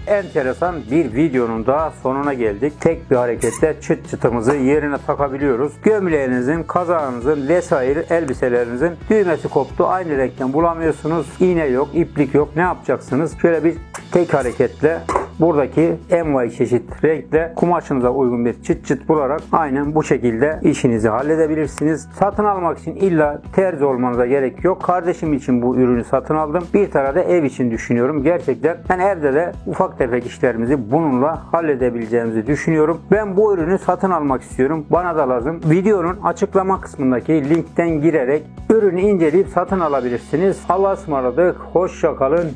Enteresan bir videonun daha sonuna geldik. Tek bir hareketle çıt çıtımızı yerine takabiliyoruz. Gömleğinizin, kazağınızın vesaire elbiselerinizin düğmesi koptu. Aynı renkten bulamıyorsunuz. İğne yok, iplik yok. Ne yapacaksınız? Şöyle bir tek hareketle buradaki envai çeşit renkle kumaşınıza uygun bir çıt çıt bularak aynen bu şekilde işinizi halledebilirsiniz. Satın almak için illa terzi olmanıza gerek yok. Kardeşim için bu ürünü satın aldım. Bir tane de ev için düşünüyorum. Gerçekten ben evde de ufak tefek işlerimizi bununla halledebileceğimizi düşünüyorum. Ben bu ürünü satın almak istiyorum. Bana da lazım. Videonun açıklama kısmındaki linkten girerek ürünü inceleyip satın alabilirsiniz. Allah'a ısmarladık. Hoşça kalın.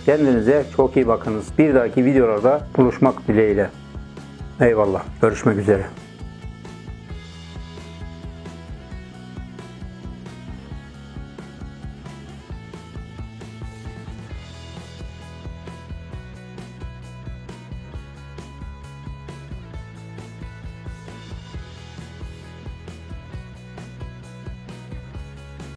Kendinize çok iyi bakınız. Bir dahaki videolarda buluşmak dileğiyle. Eyvallah. Görüşmek üzere.